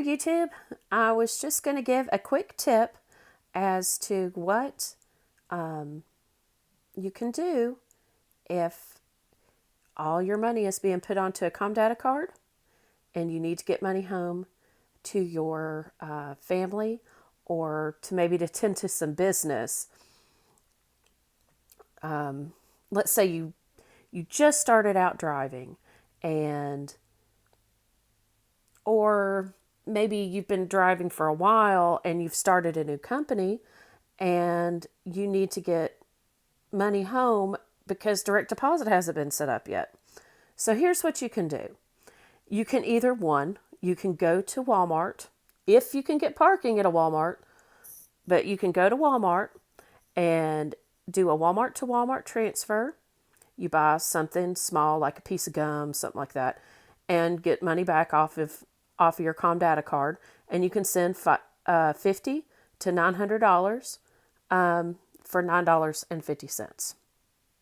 there, YouTube. I was just going to give a quick tip as to what you can do if all your money is being put onto a ComData card and you need to get money home to your family or to maybe to tend to some business. Let's say you just started out driving or maybe you've been driving for a while and you've started a new company and you need to get money home because direct deposit hasn't been set up yet. So here's what you can do. You can either, you can go to Walmart, if you can get parking at a Walmart, but you can go to Walmart and do a Walmart to Walmart transfer. You buy something small like a piece of gum, something like that, and get money back off of your ComData card, and you can send $50 to $900 for $9.50.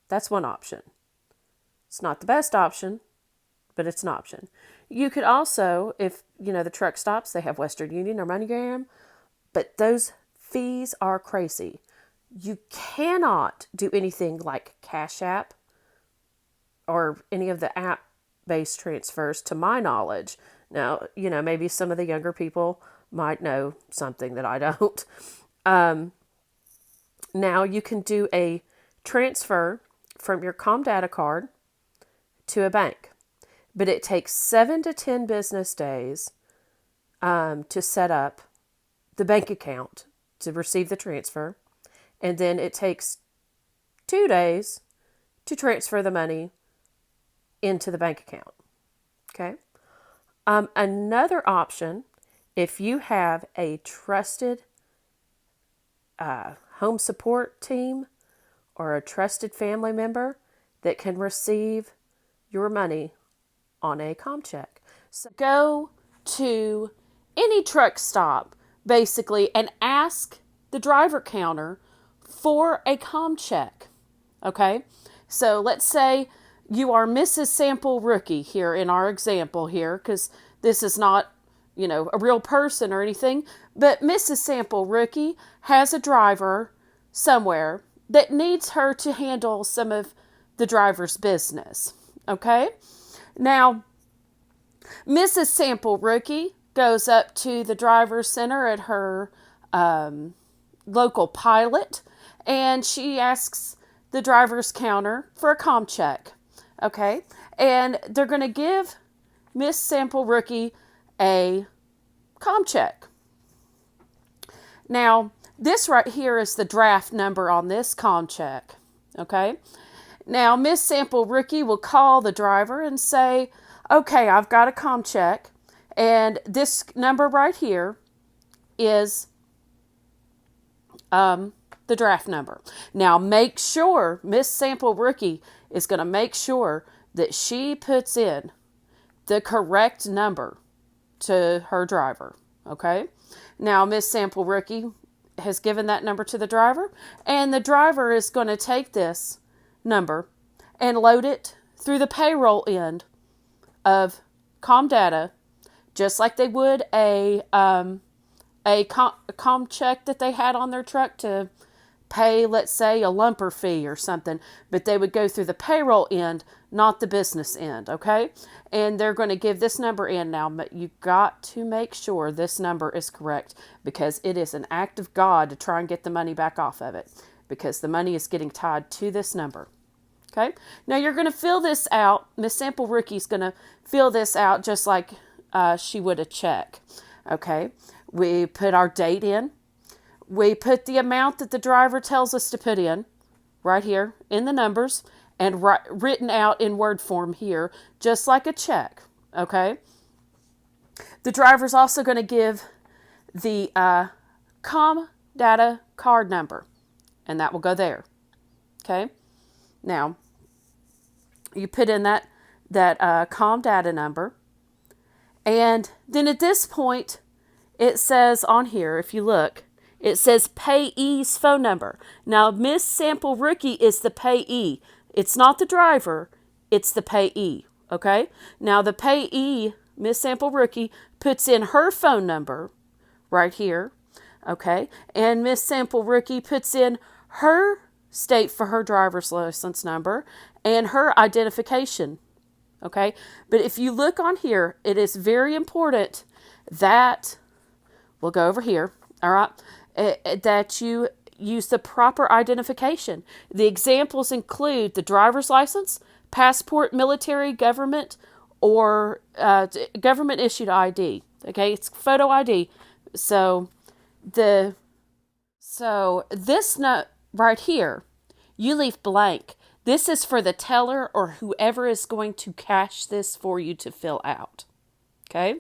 That's one option. It's not the best option, but it's an option. You could also, if the truck stops, they have Western Union or MoneyGram, but those fees are crazy. You cannot do anything like Cash App or any of the app-based transfers, to my knowledge. Now, maybe some of the younger people might know something that I don't. Now you can do a transfer from your ComData card to a bank, but it takes 7 to 10 business days to set up the bank account to receive the transfer, and then it takes 2 days to transfer the money into the bank account. Okay. Another option, if you have a trusted home support team or a trusted family member that can receive your money on a Comcheck. So go to any truck stop, basically, and ask the driver counter for a Comcheck. Okay? So let's say you are Mrs. Sample Rookie here in our example here, because this is not, a real person or anything, but Mrs. Sample Rookie has a driver somewhere that needs her to handle some of the driver's business. Okay? Now, Mrs. Sample Rookie goes up to the driver's center at her local Pilot, and she asks the driver's counter for a Comcheck. Okay? And they're going to give Miss Sample Rookie a Comcheck. Now, this right here is the draft number on this Comcheck. Okay? Now, Miss Sample Rookie will call the driver and say, okay, I've got a Comcheck, and this number right here is the draft number. Now, make sure, Miss Sample Rookie is going to make sure that she puts in the correct number to her driver. Okay? Now, Miss Sample Rookie has given that number to the driver, and the driver is going to take this number and load it through the payroll end of ComData, just like they would a Comcheck that they had on their truck to pay, let's say, a lumper fee or something, but they would go through the payroll end, not the business end, okay? And they're going to give this number in now, but you've got to make sure this number is correct, because it is an act of God to try and get the money back off of it, because the money is getting tied to this number. Okay? Now you're going to fill this out. Miss Sample Rookie's going to fill this out just like she would a check. Okay? We put our date in. We put the amount that the driver tells us to put in right here in the numbers, and written out in word form here, just like a check. Okay? The driver's also going to give the ComData card number, and that will go there. Okay? Now, you put in that ComData number, and then at this point, it says on here, if you look, it says payee's phone number. Now, Miss Sample Rookie is the payee. It's not the driver, it's the payee, okay? Now, the payee Miss Sample Rookie, puts in her phone number right here, okay? And Miss Sample Rookie puts in her state for her driver's license number and her identification, okay? But if you look on here, it is very important that, we'll go over here, all right, that you use the proper identification. The examples include the driver's license, passport, military, government, or government issued ID. Okay, it's photo ID. So this note right here, you leave blank. This is for the teller or whoever is going to cash this for you to fill out. Okay.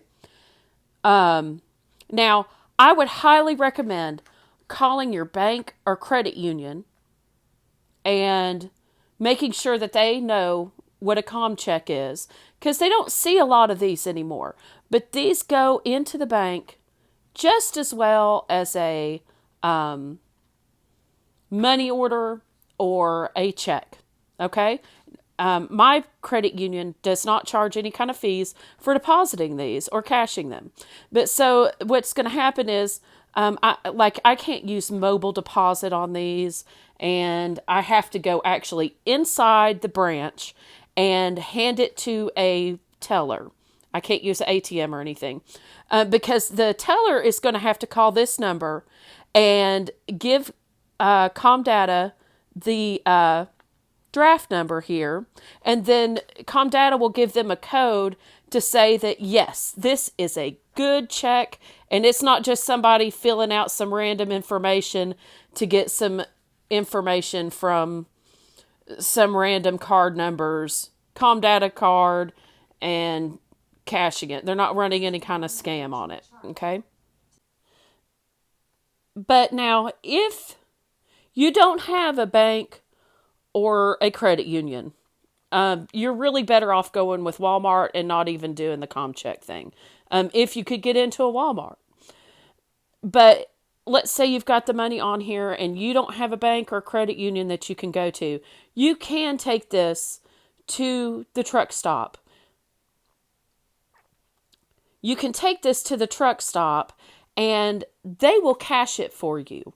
Now, I would highly recommend calling your bank or credit union and making sure that they know what a Comcheck is, because they don't see a lot of these anymore. But these go into the bank just as well as a money order or a check. Okay? My credit union does not charge any kind of fees for depositing these or cashing them. But so what's going to happen is, I can't use mobile deposit on these, and I have to go actually inside the branch and hand it to a teller. I can't use an ATM or anything, because the teller is going to have to call this number and give ComData the draft number here, and then ComData will give them a code to say that yes, this is a good check, and it's not just somebody filling out some random information to get some information from some random card numbers, ComData card, and cashing it. They're not running any kind of scam on it, okay? But now, if you don't have a bank or a credit union, you're really better off going with Walmart and not even doing the Comcheck thing. If you could get into a Walmart. But let's say you've got the money on here and you don't have a bank or credit union that you can go to. You can take this to the truck stop. You can take this to the truck stop and they will cash it for you.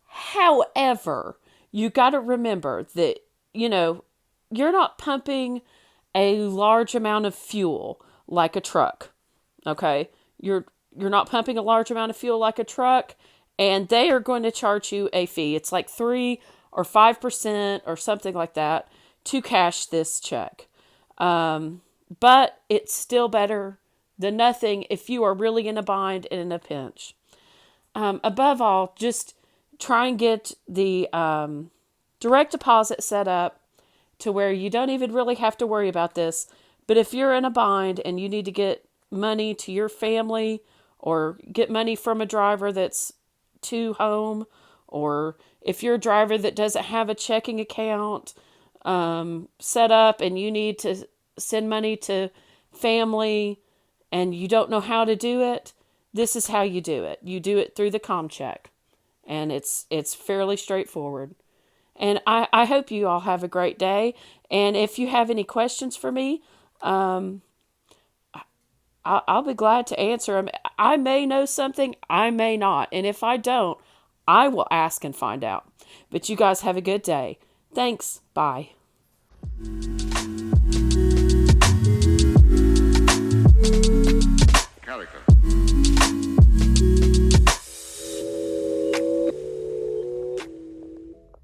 However, you got to remember that, you're not pumping a large amount of fuel like a truck. Okay? You're not pumping a large amount of fuel like a truck, and they are going to charge you a fee. It's like 3 or 5% or something like that to cash this check. But it's still better than nothing if you are really in a bind and in a pinch. Above all, just try and get the direct deposit set up to where you don't even really have to worry about this. But if you're in a bind and you need to get money to your family or get money from a driver that's to home, or if you're a driver that doesn't have a checking account set up and you need to send money to family and you don't know how to do it, this is how you do it. You do it through the Comcheck, and it's fairly straightforward. And I hope you all have a great day. And if you have any questions for me, I'll be glad to answer them. I may know something, I may not. And if I don't, I will ask and find out. But you guys have a good day. Thanks. Bye. Calico.